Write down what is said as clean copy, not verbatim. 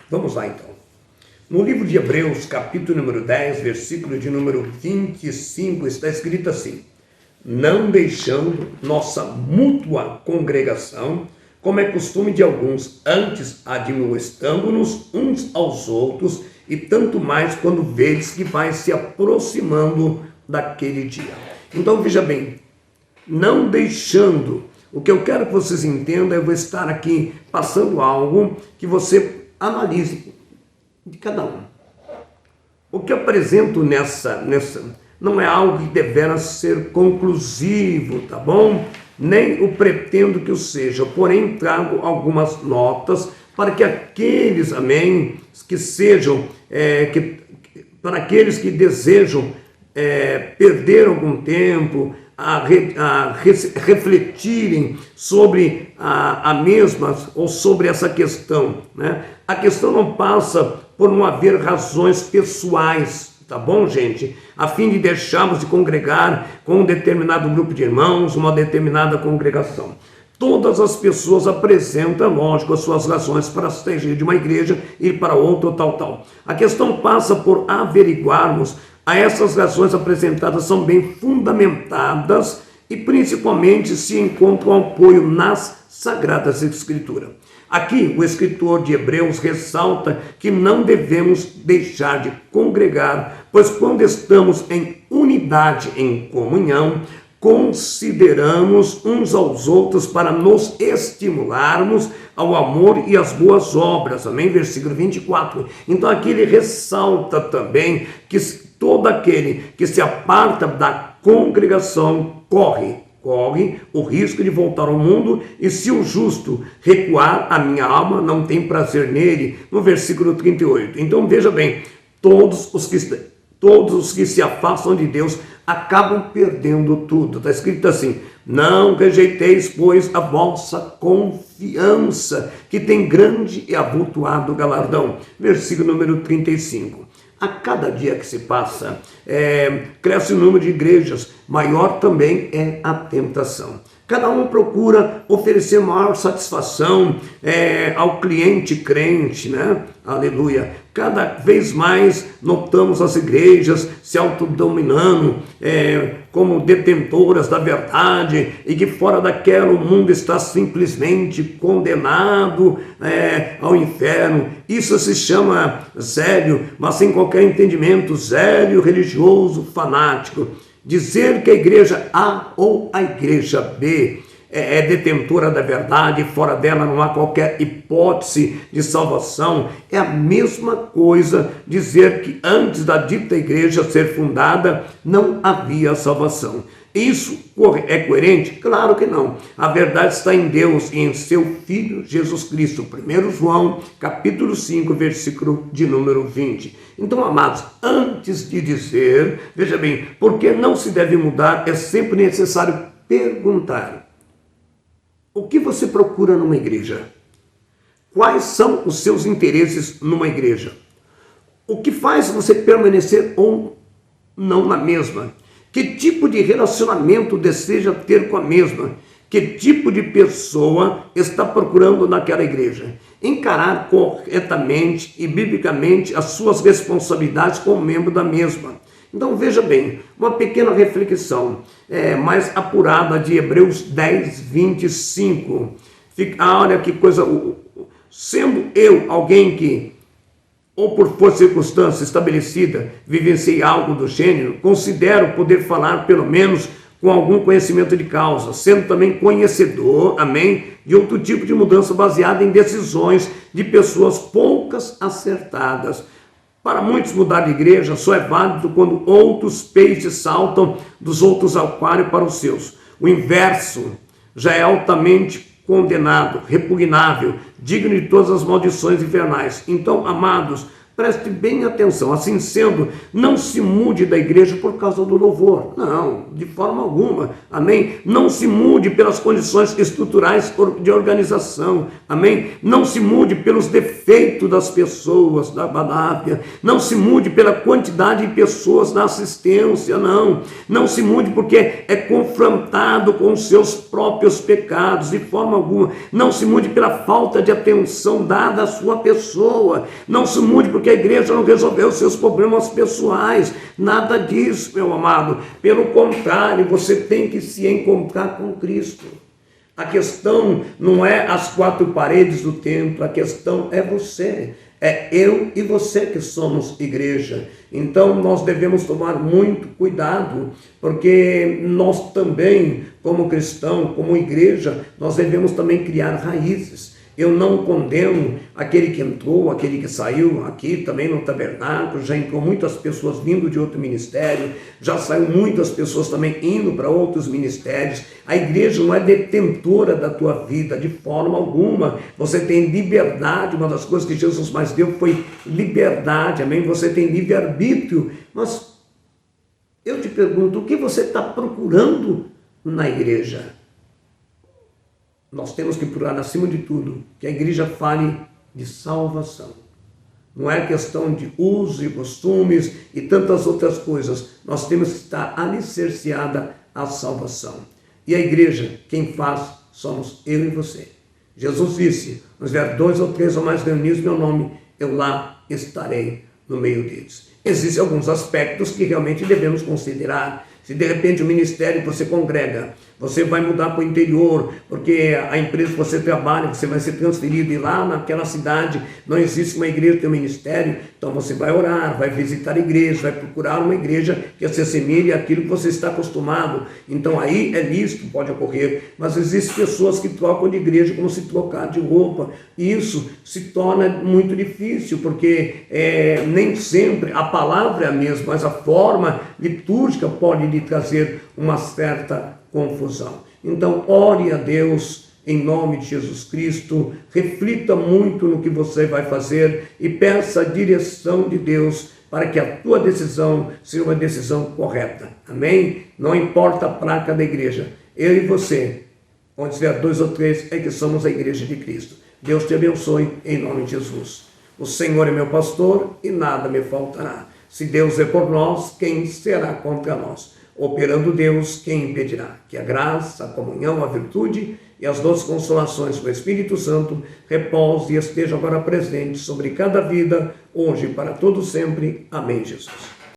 Vamos lá então. No livro de Hebreus, capítulo número 10, versículo de número 25, está escrito assim: não deixando nossa mútua congregação, como é costume de alguns, antes admoestando-nos uns aos outros, e tanto mais quando vês que vai se aproximando daquele dia. Então veja bem, não deixando. O que eu quero que vocês entendam, eu vou estar aqui passando algo que você analise de cada um. O que eu apresento nessa não é algo que devera ser conclusivo, tá bom? Nem o pretendo que o seja, porém trago algumas notas para que aqueles, amém, que sejam, para aqueles que desejam perder algum tempo, refletirem sobre a mesma ou sobre essa questão, né? A questão não passa por não haver razões pessoais, tá bom, gente? A fim de deixarmos de congregar com um determinado grupo de irmãos, uma determinada congregação. Todas as pessoas apresentam, lógico, as suas razões para sair de uma igreja e ir para outra, tal. A questão passa por averiguarmos a essas razões apresentadas são bem fundamentadas e principalmente se encontram apoio nas Sagradas Escrituras. Aqui o escritor de Hebreus ressalta que não devemos deixar de congregar, pois quando estamos em unidade, em comunhão, consideramos uns aos outros para nos estimularmos ao amor e às boas obras, amém? Versículo 24. Então aqui ele ressalta também que todo aquele que se aparta da congregação corre o risco de voltar ao mundo, e se o justo recuar, a minha alma não tem prazer nele, no versículo 38. Então veja bem, todos os que se afastam de Deus acabam perdendo tudo. Está escrito assim: não rejeiteis, pois, a vossa confiança, que tem grande e avultuado galardão. Versículo número 35. A cada dia que se passa, cresce o número de igrejas, maior também é a tentação. Cada um procura oferecer maior satisfação ao cliente crente, né? Aleluia. Cada vez mais notamos as igrejas se autodominando como detentoras da verdade, e que fora daquela o mundo está simplesmente condenado ao inferno. Isso se chama zélio, mas sem qualquer entendimento, zélio religioso fanático. Dizer que a igreja A ou a igreja B é detentora da verdade, fora dela não há qualquer hipótese de salvação, é a mesma coisa dizer que antes da dita igreja ser fundada não havia salvação. Isso é coerente? Claro que não. A verdade está em Deus e em seu Filho Jesus Cristo. 1 João, capítulo 5, versículo de número 20. Então, amados, antes de dizer, veja bem, porque não se deve mudar, é sempre necessário perguntar: o que você procura numa igreja? Quais são os seus interesses numa igreja? O que faz você permanecer ou não na mesma? Que tipo de relacionamento deseja ter com a mesma? Que tipo de pessoa está procurando naquela igreja? Encarar corretamente e biblicamente as suas responsabilidades como membro da mesma. Então veja bem, uma pequena reflexão mais apurada de Hebreus 10, 25. Olha que coisa, sendo eu alguém que, ou por força de circunstância estabelecida, vivenciei algo do gênero, considero poder falar pelo menos com algum conhecimento de causa, sendo também conhecedor, amém, de outro tipo de mudança baseada em decisões de pessoas poucas acertadas. Para muitos, mudar de igreja só é válido quando outros peixes saltam dos outros aquários para os seus. O inverso já é altamente condenado, repugnável, digno de todas as maldições infernais. Então, amados, Preste bem atenção. Assim sendo, não se mude da igreja por causa do louvor. Não, de forma alguma. Amém? Não se mude pelas condições estruturais de organização. Amém? Não se mude pelos defeitos das pessoas da Badápia. Não se mude pela quantidade de pessoas na assistência. Não. Não se mude porque é confrontado com os seus próprios pecados. De forma alguma. Não se mude pela falta de atenção dada à sua pessoa. Não se mude porque a igreja não resolveu os seus problemas pessoais. Nada disso, meu amado. Pelo contrário, você tem que se encontrar com Cristo. A questão não é as quatro paredes do templo, a questão é você. É eu e você que somos igreja. Então nós devemos tomar muito cuidado, porque nós também, como cristão, como igreja, nós devemos também criar raízes. Eu não condeno aquele que entrou, aquele que saiu aqui também no tabernáculo, já entrou muitas pessoas vindo de outro ministério, já saiu muitas pessoas também indo para outros ministérios. A igreja não é detentora da tua vida de forma alguma. Você tem liberdade, uma das coisas que Jesus mais deu foi liberdade, amém? Você tem livre-arbítrio, mas eu te pergunto, o que você está procurando na igreja? Nós temos que procurar, acima de tudo, que a igreja fale de salvação. Não é questão de uso e costumes e tantas outras coisas. Nós temos que estar alicerciada à salvação. E a igreja, quem faz, somos eu e você. Jesus disse, nos vier 2 ou 3 ou mais reunidos no meu nome, eu lá estarei no meio deles. Existem alguns aspectos que realmente devemos considerar. Se de repente o ministério que você congrega, você vai mudar para o interior, porque a empresa que você trabalha, você vai ser transferido e lá naquela cidade não existe uma igreja que tem um ministério, então você vai orar, vai visitar a igreja, vai procurar uma igreja que se assemelhe àquilo que você está acostumado. Então aí é lícito, pode ocorrer, mas existem pessoas que trocam de igreja como se trocar de roupa, e isso se torna muito difícil, porque nem sempre a palavra é a mesma, mas a forma litúrgica pode lhe trazer uma certa confusão. Então, ore a Deus em nome de Jesus Cristo, reflita muito no que você vai fazer e peça a direção de Deus para que a tua decisão seja uma decisão correta. Amém? Não importa a placa da igreja. Eu e você, onde estiver 2 ou 3, é que somos a igreja de Cristo. Deus te abençoe em nome de Jesus. O Senhor é meu pastor e nada me faltará. Se Deus é por nós, quem será contra nós? Operando Deus, quem impedirá? Que a graça, a comunhão, a virtude e as doces consolações do Espírito Santo repouse e esteja agora presente sobre cada vida, hoje e para todo sempre. Amém, Jesus.